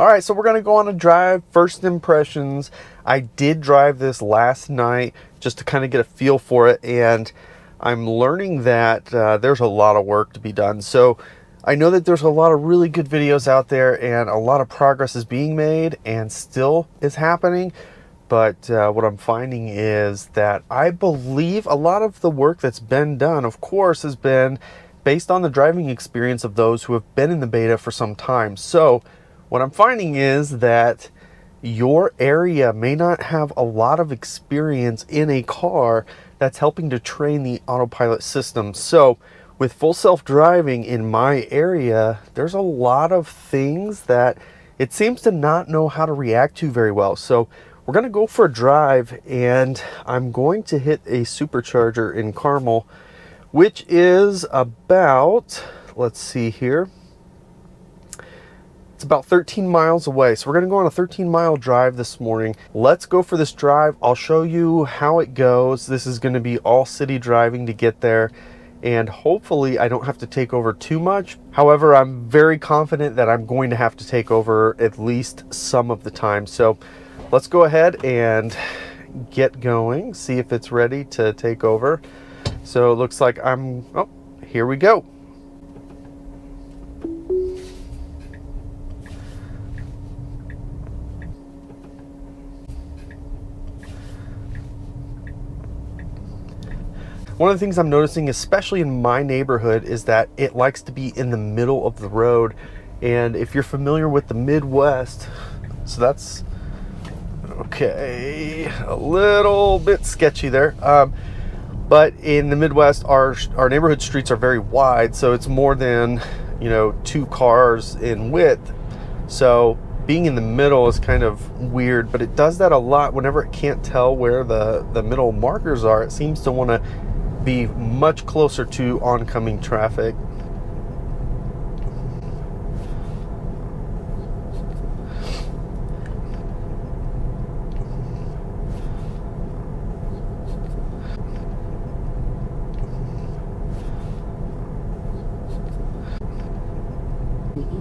All right, so we're gonna go on a drive. First impressions. I did drive this last night just to kind of get a feel for it, and I'm learning that there's a lot of work to be done. So I know that there's a lot of really good videos out there and a lot of progress is being made and still is happening. But what I'm finding is that I believe a lot of the work that's been done, of course, has been based on the driving experience of those who have been in the beta for some time. So what I'm finding is that your area may not have a lot of experience in a car that's helping to train the autopilot system. So with full self-driving in my area, there's a lot of things that it seems to not know how to react to very well. So we're going to go for a drive, and I'm going to hit a supercharger in Carmel, which is about, let's see here, it's about 13 miles away. So we're going to go on a 13-mile drive this morning. Let's go for this drive. I'll show you how it goes. This is going to be all city driving to get there, and hopefully I don't have to take over too much. However, I'm very confident that I'm going to have to take over at least some of the time. So let's go ahead and get going, see if it's ready to take over. So it looks like oh, here we go. One of the things I'm noticing, especially in my neighborhood, is that it likes to be in the middle of the road. And if you're familiar with the Midwest, so that's, okay, a little bit sketchy there. But in the Midwest, our neighborhood streets are very wide, so it's more than, 2 cars in width. So being in the middle is kind of weird, but it does that a lot whenever it can't tell where the middle markers are. It seems to want to be much closer to oncoming traffic.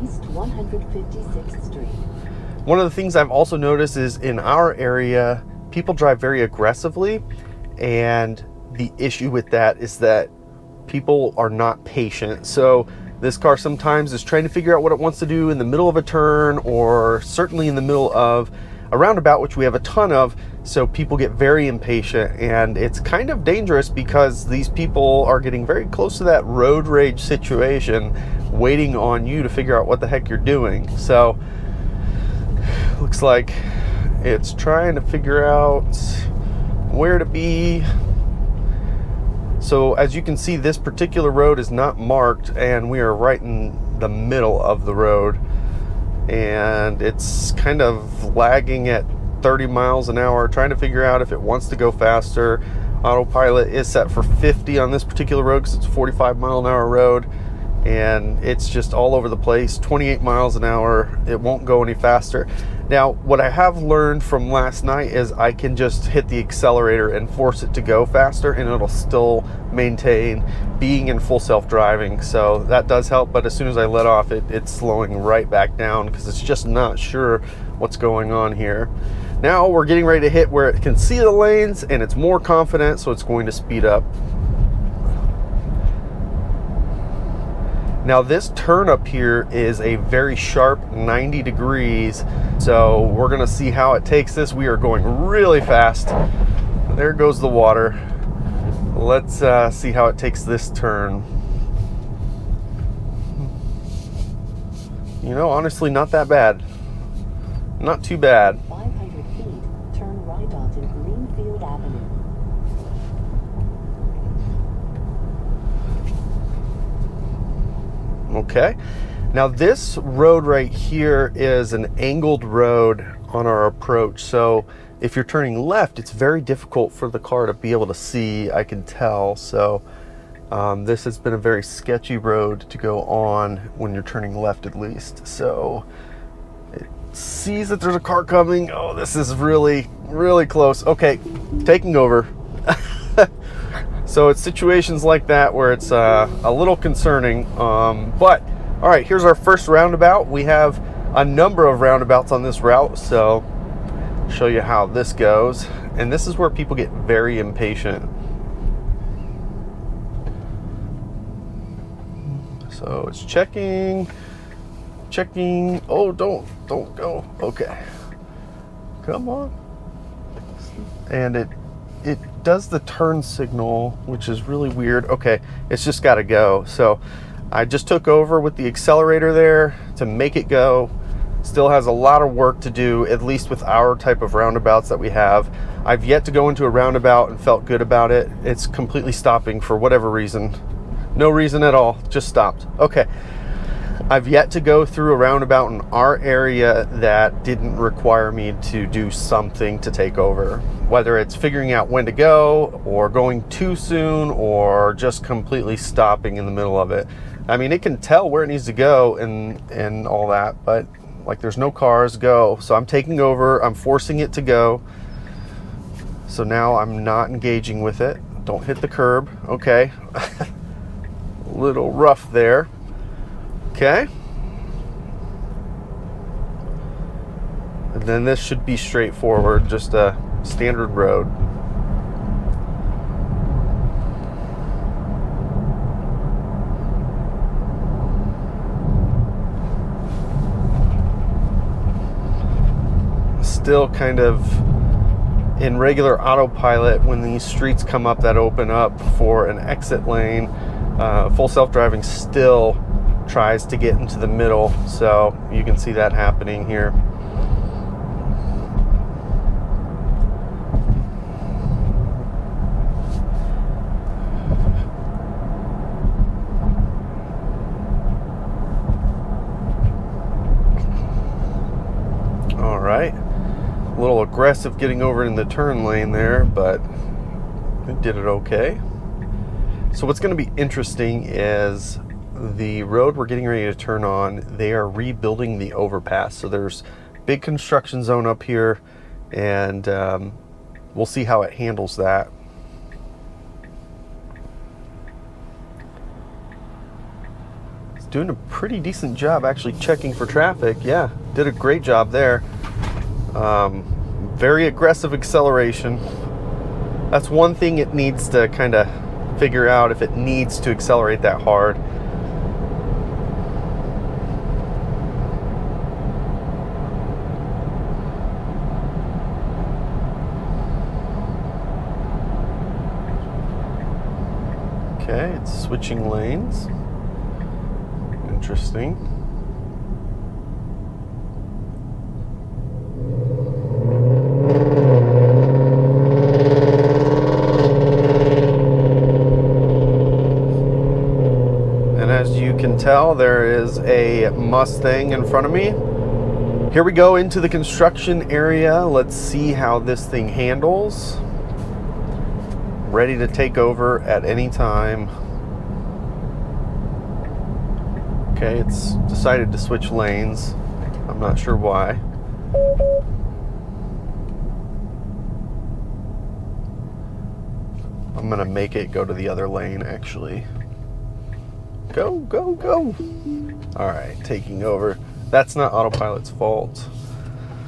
East 156th Street. One of the things I've also noticed is in our area, people drive very aggressively, and the issue with that is that people are not patient. So this car sometimes is trying to figure out what it wants to do in the middle of a turn, or certainly in the middle of a roundabout, which we have a ton of. So people get very impatient, and it's kind of dangerous because these people are getting very close to that road rage situation, waiting on you to figure out what the heck you're doing. So looks like it's trying to figure out where to be. So as you can see, this particular road is not marked, and we are right in the middle of the road, and it's kind of lagging at 30 miles an hour, trying to figure out if it wants to go faster. Autopilot is set for 50 on this particular road because it's a 45-mile-an-hour road, and it's just all over the place. 28 miles an hour, it won't go any faster. Now, what I have learned from last night is I can just hit the accelerator and force it to go faster, and it'll still maintain being in full self-driving. So that does help, but as soon as I let off, it's slowing right back down because it's just not sure what's going on here. Now we're getting ready to hit where it can see the lanes, and it's more confident, so it's going to speed up. Now this turn up here is a very sharp 90 degrees, so we're gonna see how it takes this. We are going really fast. There goes the water. Let's see how it takes this turn. Honestly, not that bad. Not too bad. 500 feet, turn right onto Greenfield Avenue. Okay, now this road right here is an angled road on our approach, so if you're turning left, it's very difficult for the car to be able to see, I can tell. So this has been a very sketchy road to go on when you're turning left, at least. So it sees that there's a car coming. Oh, this is really, really close. Okay, taking over. So it's situations like that where it's a little concerning, but all right, here's our first roundabout. We have a number of roundabouts on this route, so show you how this goes. And this is where people get very impatient. So it's checking. Oh, don't go. Okay, come on. And it does the turn signal, which is really weird. Okay, it's just got to go. So I just took over with the accelerator there to make it go. Still has a lot of work to do, at least with our type of roundabouts that we have. I've yet to go into a roundabout and felt good about it. It's completely stopping for whatever reason. No reason at all, just stopped. Okay. I've yet to go through a roundabout in our area that didn't require me to do something to take over. Whether it's figuring out when to go, or going too soon, or just completely stopping in the middle of it. I mean, it can tell where it needs to go and all that, but like there's no cars, go. So I'm taking over, I'm forcing it to go. So now I'm not engaging with it. Don't hit the curb. Okay. A little rough there. Okay. And then this should be straightforward, just a standard road. Still kind of in regular autopilot when these streets come up that open up for an exit lane. Full self-driving still tries to get into the middle, so you can see that happening here. All right, a little aggressive getting over in the turn lane there, but it did it okay. So what's going to be interesting is the road we're getting ready to turn on, they are rebuilding the overpass. So there's big construction zone up here, and we'll see how it handles that. It's doing a pretty decent job actually checking for traffic. Yeah, did a great job there. Very aggressive acceleration. That's one thing it needs to kind of figure out, if it needs to accelerate that hard. Okay, it's switching lanes. Interesting. And as you can tell, there is a Mustang in front of me. Here we go into the construction area. Let's see how this thing handles. Ready to take over at any time. Okay, it's decided to switch lanes. I'm not sure why. I'm gonna make it go to the other lane, actually. Go, go, go. All right, taking over. That's not autopilot's fault,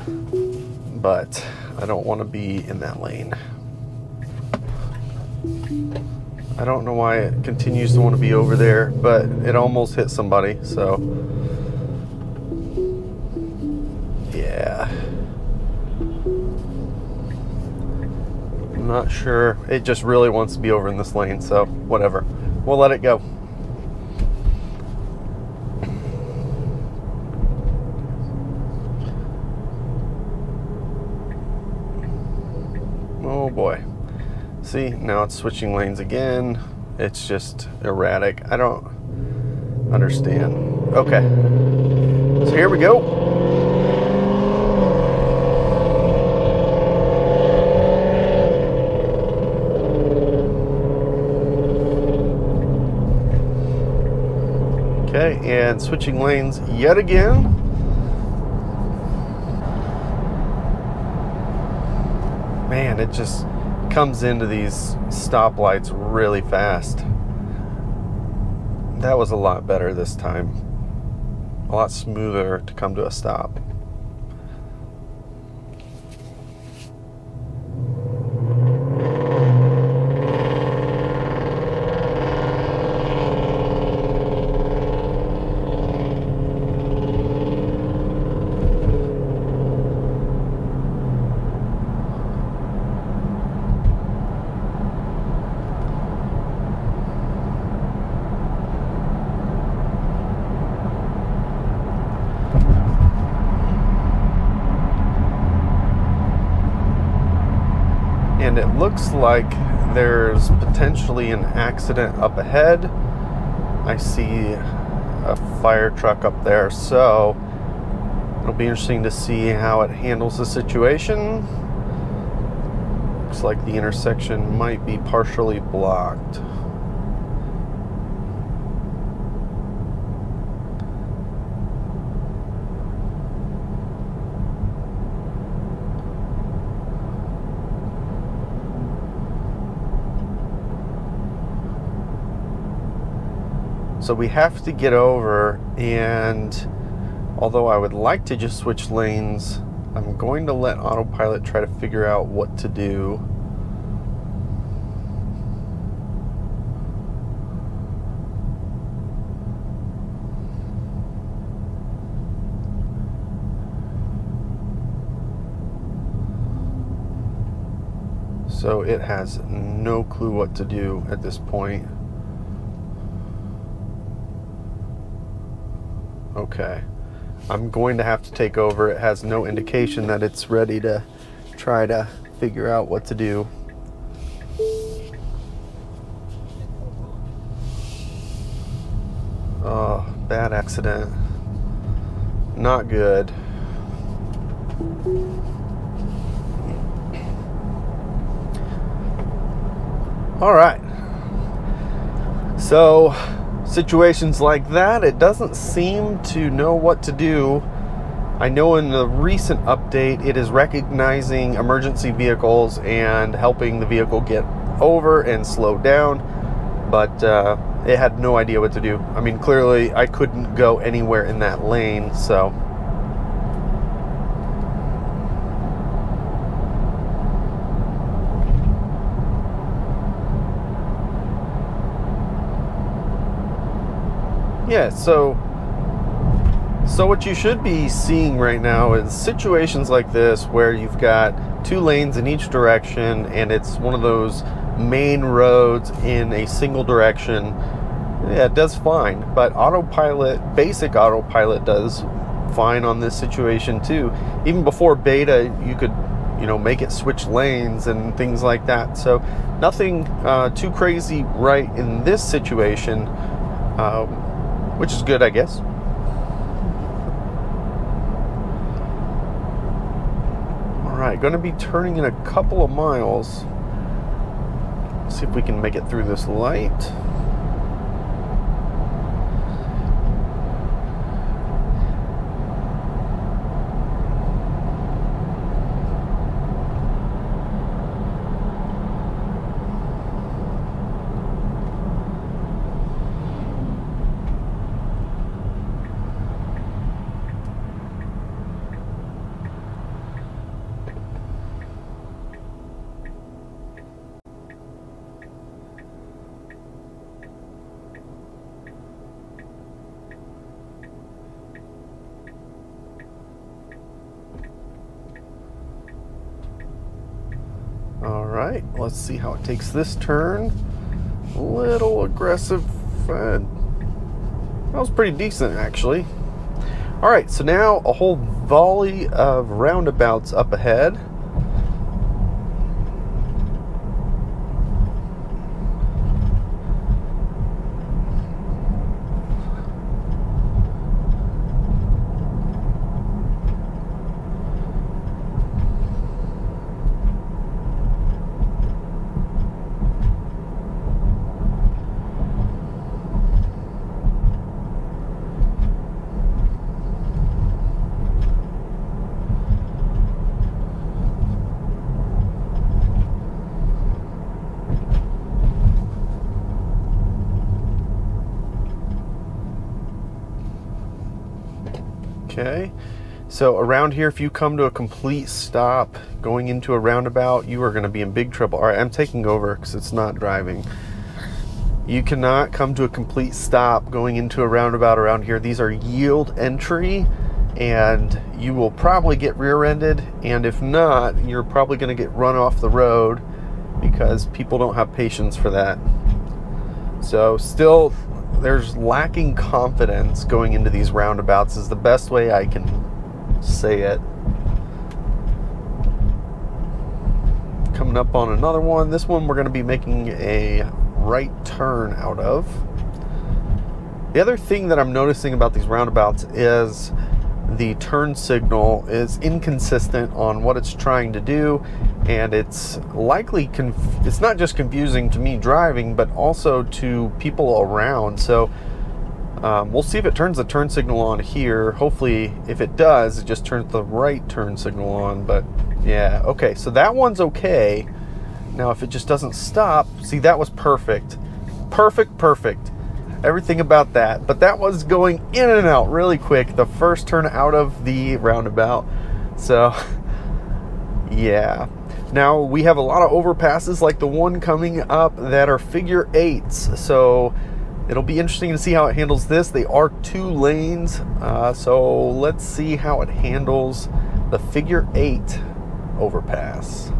but I don't want to be in that lane. I don't know why it continues to want to be over there, but it almost hit somebody, so yeah. I'm not sure. It just really wants to be over in this lane, so whatever. We'll let it go. Oh boy. See, now it's switching lanes again. It's just erratic. I don't understand. Okay. So here we go. Okay, and switching lanes yet again. Man, it just comes into these stoplights really fast. That was a lot better this time. a lot smoother to come to a stop. And it looks like there's potentially an accident up ahead. I see a fire truck up there, so it'll be interesting to see how it handles the situation. Looks like the intersection might be partially blocked. So we have to get over, and although I would like to just switch lanes, I'm going to let autopilot try to figure out what to do. So it has no clue what to do at this point. Okay, I'm going to have to take over. It has no indication that it's ready to try to figure out what to do. Oh, bad accident. Not good. All right. So, situations like that, it doesn't seem to know what to do. I know in the recent update, it is recognizing emergency vehicles and helping the vehicle get over and slow down, but it had no idea what to do. I mean, clearly I couldn't go anywhere in that lane, so. Yeah, so what you should be seeing right now is situations like this where you've got 2 lanes in each direction and it's one of those main roads in a single direction. Yeah, it does fine, but autopilot, basic autopilot does fine on this situation too. Even before beta, you could, make it switch lanes and things like that. So nothing too crazy right in this situation, which is good, I guess. All right, going to be turning in a couple of miles. See if we can make it through this light. All right, let's see how it takes this turn. A little aggressive. That was pretty decent, actually. All right, so now a whole volley of roundabouts up ahead. Okay. So around here, if you come to a complete stop going into a roundabout, you are going to be in big trouble. All right, I'm taking over because it's not driving. You cannot come to a complete stop going into a roundabout around here. These are yield entry, and you will probably get rear-ended, and if not, you're probably going to get run off the road because people don't have patience for that. So still, there's lacking confidence going into these roundabouts is the best way I can say it. Coming up on another one. This one we're going to be making a right turn out of. The other thing that I'm noticing about these roundabouts is the turn signal is inconsistent on what it's trying to do, and it's likely it's not just confusing to me driving, but also to people around. So we'll see if it turns the turn signal on here. Hopefully, if it does, it just turns the right turn signal on. But yeah, okay, so that one's okay. Now, if it just doesn't stop, see, that was perfect. Perfect. Everything about that. But that was going in and out really quick, the first turn out of the roundabout. So, yeah. Now, we have a lot of overpasses like the one coming up that are figure eights. So, it'll be interesting to see how it handles this. They are 2 lanes. So, let's see how it handles the figure 8 overpass.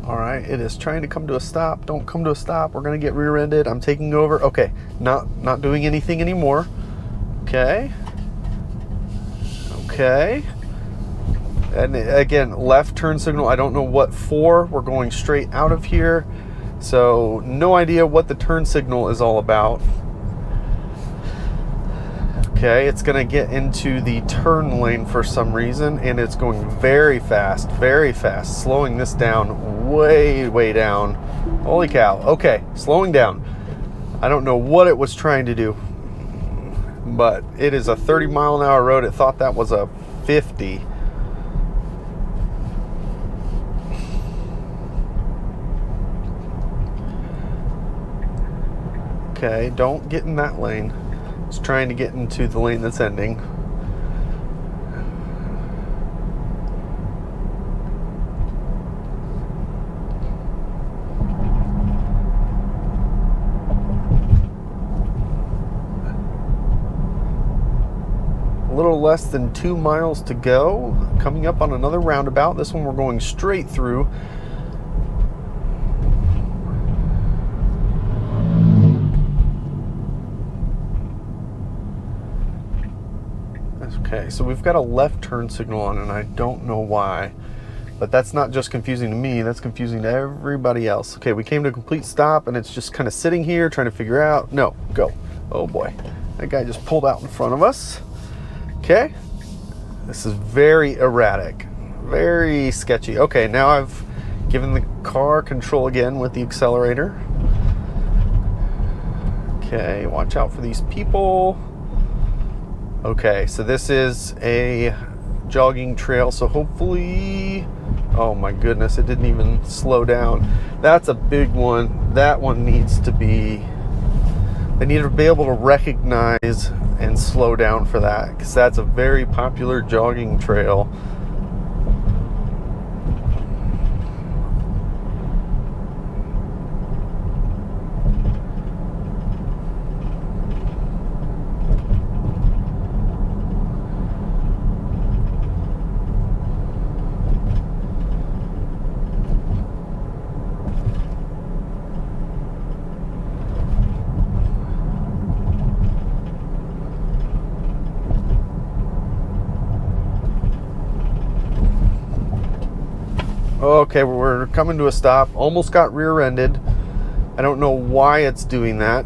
All right, it is trying to come to a stop. Don't come to a stop. We're going to get rear-ended. I'm taking over. Okay, not doing anything anymore. Okay. And again, left turn signal. I don't know what for. We're going straight out of here. So no idea what the turn signal is all about. Okay, it's going to get into the turn lane for some reason, and it's going very fast, slowing this down way down. Holy cow. Okay, slowing down. I don't know what it was trying to do, but it is a 30-mile-an-hour road. It thought that was a 50. Okay, don't get in that lane. It's trying to get into the lane that's ending. A little less than 2 miles to go. Coming up on another roundabout. This one we're going straight through. Okay, so we've got a left turn signal on, and I don't know why. But that's not just confusing to me, that's confusing to everybody else. Okay, we came to a complete stop, and it's just kind of sitting here trying to figure out. No, go. Oh boy, that guy just pulled out in front of us. Okay, this is very erratic, very sketchy. Okay, now I've given the car control again with the accelerator. Okay, watch out for these people. Okay, so this is a jogging trail, so hopefully, oh my goodness, it didn't even slow down. That's a big one. That one needs to be, they need to be able to recognize and slow down for that, because that's a very popular jogging trail. Okay, we're coming to a stop. Almost got rear-ended. I don't know why it's doing that.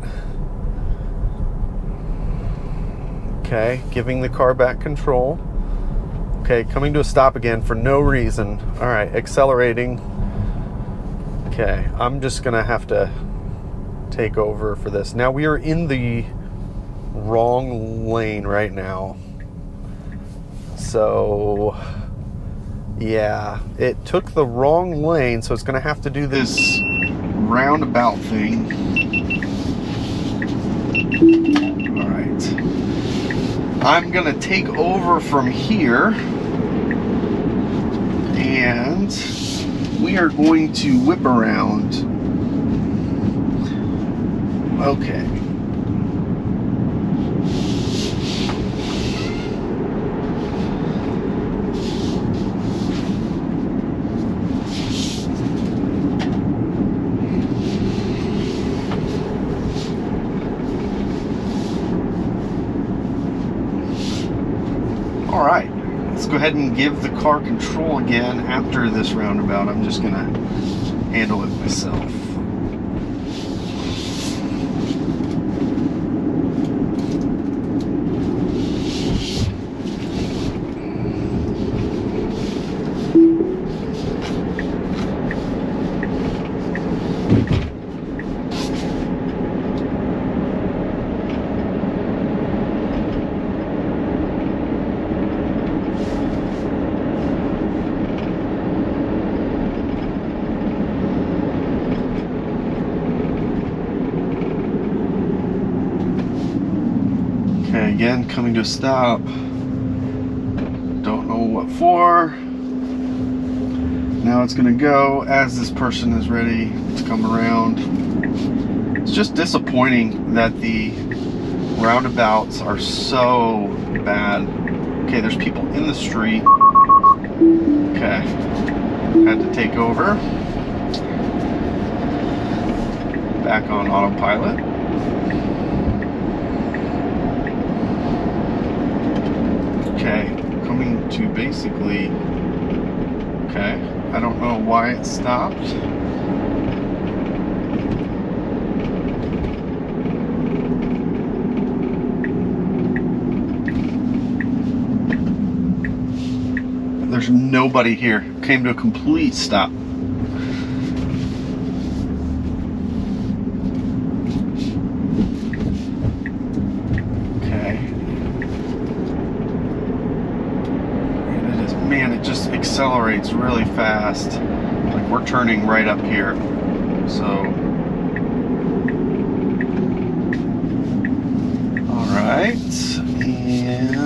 Okay, giving the car back control. Okay, coming to a stop again for no reason. All right, accelerating. Okay, I'm just gonna have to take over for this. Now we are in the wrong lane right now. So yeah, it took the wrong lane, so it's going to have to do this roundabout thing. All right. I'm gonna take over from here, and we are going to whip around. Okay. All right, let's go ahead and give the car control again after this roundabout. I'm just gonna handle it myself. Okay, again, coming to a stop. Don't know what for. Now it's gonna go as this person is ready to come around. It's just disappointing that the roundabouts are so bad. Okay, there's people in the street. Okay, had to take over. Back on autopilot. Okay, coming to basically, okay, I don't know why it stopped. There's nobody here. Came to a complete stop. Man, it just accelerates really fast. Like we're turning right up here. So, all right, and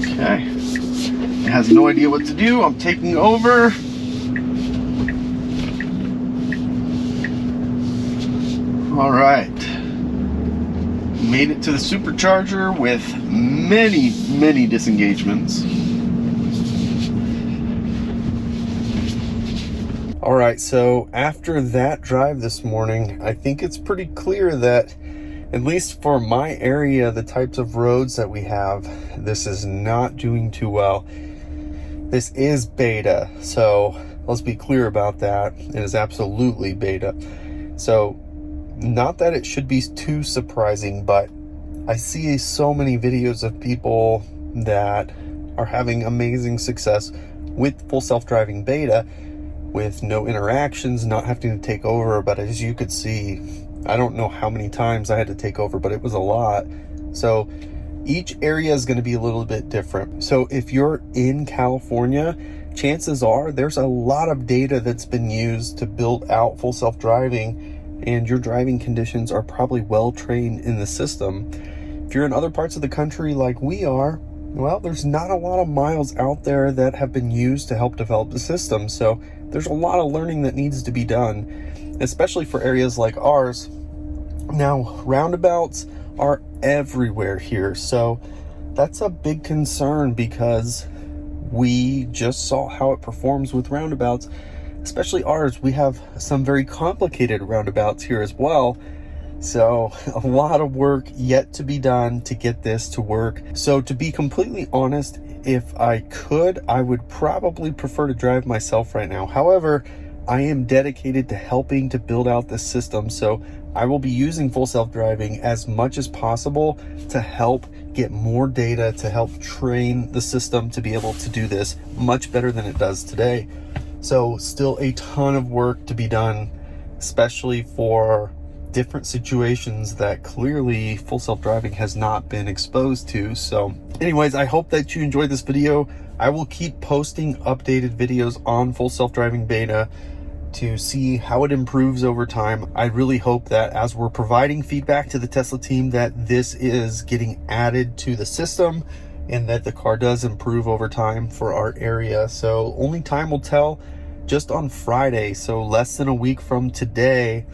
okay, it has no idea what to do. I'm taking over. All right. Made it to the supercharger with many disengagements. All right, so after that drive this morning, I think it's pretty clear that, at least for my area, the types of roads that we have, this is not doing too well. This is beta, so let's be clear about that. It is absolutely beta. So, not that it should be too surprising, but I see so many videos of people that are having amazing success with full self-driving beta with no interactions, not having to take over. But as you could see, I don't know how many times I had to take over, but it was a lot. So each area is going to be a little bit different. So if you're in California, chances are there's a lot of data that's been used to build out full self-driving, and your driving conditions are probably well trained in the system. If you're in other parts of the country like we are, well, there's not a lot of miles out there that have been used to help develop the system. So there's a lot of learning that needs to be done, especially for areas like ours. Now, roundabouts are everywhere here. So that's a big concern because we just saw how it performs with roundabouts. Especially ours, we have some very complicated roundabouts here as well. So a lot of work yet to be done to get this to work. So to be completely honest, if I could, I would probably prefer to drive myself right now. However, I am dedicated to helping to build out this system. So I will be using full self-driving as much as possible to help get more data, to help train the system to be able to do this much better than it does today. So still a ton of work to be done, especially for different situations that clearly full self-driving has not been exposed to. So anyways, I hope that you enjoyed this video. I will keep posting updated videos on full self-driving beta to see how it improves over time. I really hope that as we're providing feedback to the Tesla team that this is getting added to the system and that the car does improve over time for our area. So only time will tell. Just on Friday, so less than a week from today,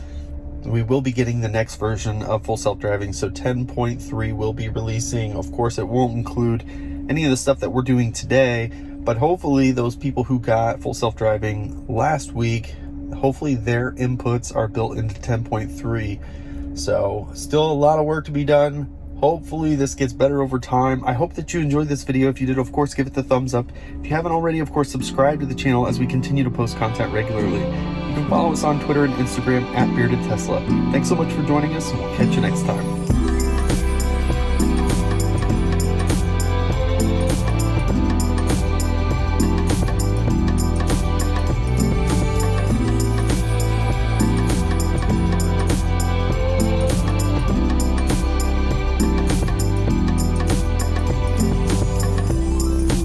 we will be getting the next version of full self-driving. So 10.3 will be releasing. Of course, it won't include any of the stuff that we're doing today, but hopefully those people who got full self-driving last week, hopefully their inputs are built into 10.3. So still a lot of work to be done. Hopefully this gets better over time. I hope that you enjoyed this video. If you did, of course, give it the thumbs up. If you haven't already, of course, subscribe to the channel as we continue to post content regularly. You can follow us on Twitter and Instagram at Bearded Tesla. Thanks so much for joining us, and we'll catch you next time.